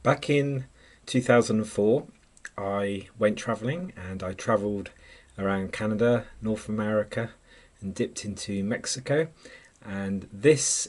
Back in 2004, I went travelling and I travelled around Canada, North America, and dipped into Mexico. And this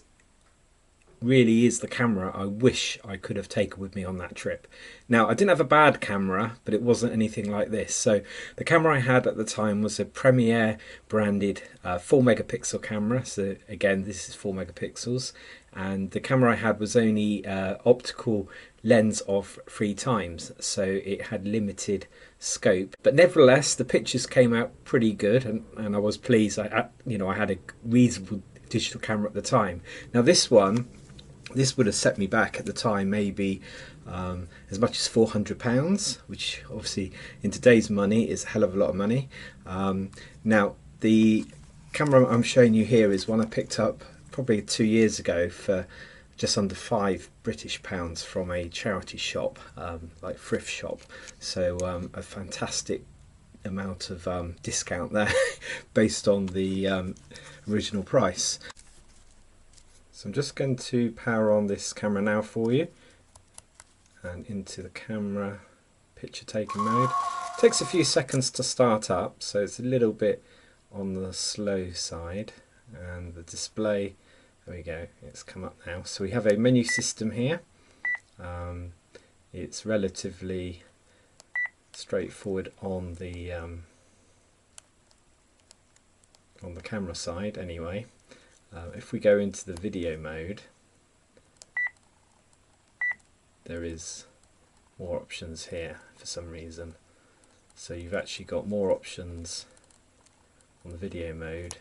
really is the camera I wish I could have taken with me on that trip. Now, I didn't have a bad camera, but it wasn't anything like this. So the camera I had at the time was a Premiere branded 4 megapixel camera. So again, this is 4 megapixels. And the camera I had was only optical lens of 3 times, so it had limited scope. But nevertheless, the pictures came out pretty good, and I was pleased. I had a reasonable digital camera at the time. Now this would have set me back at the time maybe as much as £400, which obviously in today's money is a hell of a lot of money. Now the camera I'm showing you here is one I picked up probably 2 years ago for just under £5 from a charity shop, like thrift shop. So a fantastic amount of discount there based on the original price. So I'm just going to power on this camera now for you and into the camera picture taking mode. It takes a few seconds to start up, so it's a little bit on the slow side, and the display, there we go, it's come up now. So we have a menu system here. It's relatively straightforward on the camera side anyway. If we go into the video mode, there is more options here for some reason. So you've actually got more options on the video mode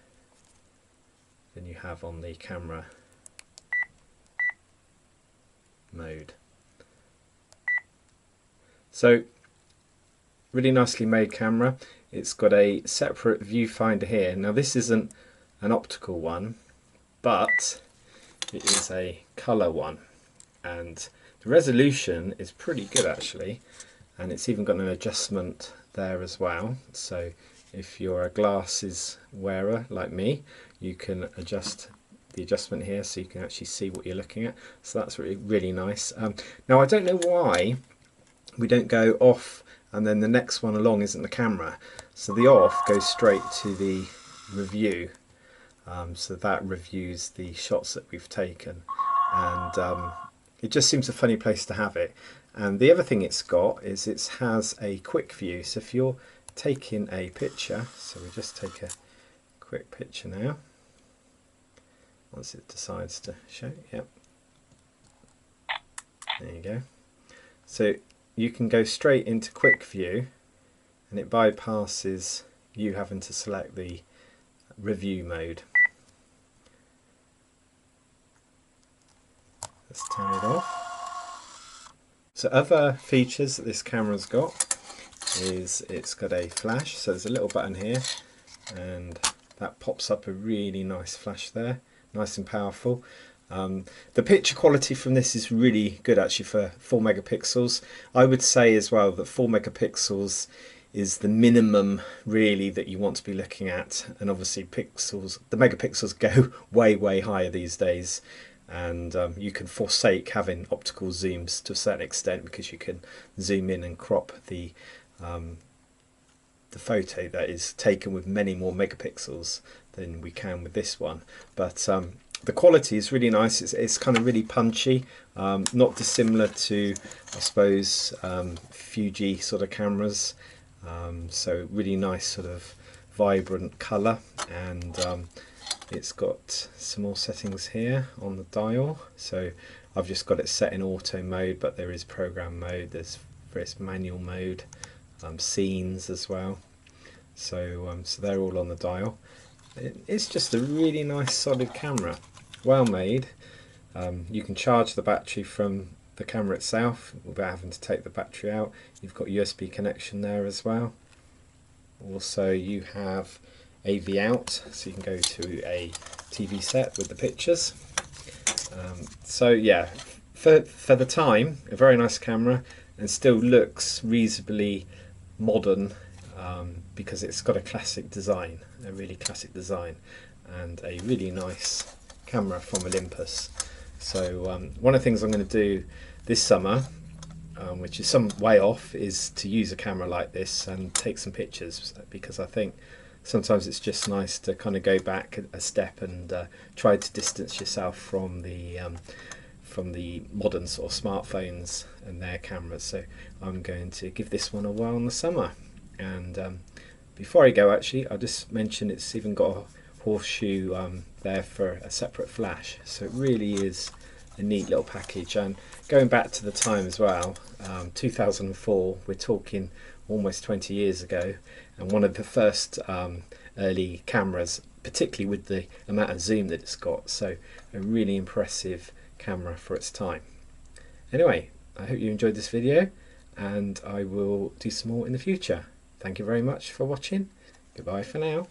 than you have on the camera mode. So really nicely made camera. It's got a separate viewfinder here. Now this isn't an optical one, but it is a colour one, and the resolution is pretty good actually, and it's even got an adjustment there as well. So if you're a glasses wearer like me, you can adjust the adjustment here so you can actually see what you're looking at. So that's really nice. Now I don't know why we don't go off and then the next one along isn't the camera. So the off goes straight to the review. So that reviews the shots that we've taken, and it just seems a funny place to have it. And the other thing it's got is it has a quick view. So if you're taking a picture, so we just take a quick picture now, once it decides to show, yep, there you go. So you can go straight into quick view, and it bypasses you having to select the review mode. Let's turn it off. So other features that this camera's got is it's got a flash, so there's a little button here and that pops up a really nice flash there, nice and powerful. The picture quality from this is really good actually for 4 megapixels. I would say as well that 4 megapixels is the minimum really that you want to be looking at, and obviously the megapixels go way higher these days, and you can forsake having optical zooms to a certain extent because you can zoom in and crop the photo that is taken with many more megapixels than we can with this one. But the quality is really nice. It's kind of really punchy, not dissimilar to, I suppose, Fuji sort of cameras. So really nice sort of vibrant colour, and it's got some more settings here on the dial. So I've just got it set in auto mode, but there is program mode, there's various manual mode, scenes as well. So they're all on the dial. It's just a really nice solid camera, well made. You can charge the battery from the camera itself without having to take the battery out. You've got USB connection there as well. Also you have AV out, so you can go to a TV set with the pictures. So yeah, for the time, a very nice camera, and still looks reasonably modern, because it's got a classic design, a really classic design, and a really nice camera from Olympus. So one of the things I'm going to do this summer which is some way off, is to use a camera like this and take some pictures, because I think sometimes it's just nice to kind of go back a step and try to distance yourself from the modern sort of smartphones and their cameras. So I'm going to give this one a whirl in the summer. And before I go, actually, I'll just mention it's even got a horseshoe there for a separate flash, so it really is a neat little package. And going back to the time as well, 2004, we're talking almost 20 years ago, and one of the first early cameras, particularly with the amount of zoom that it's got, so a really impressive camera for its time. Anyway, I hope you enjoyed this video, and I will do some more in the future. Thank you very much for watching. Goodbye for now.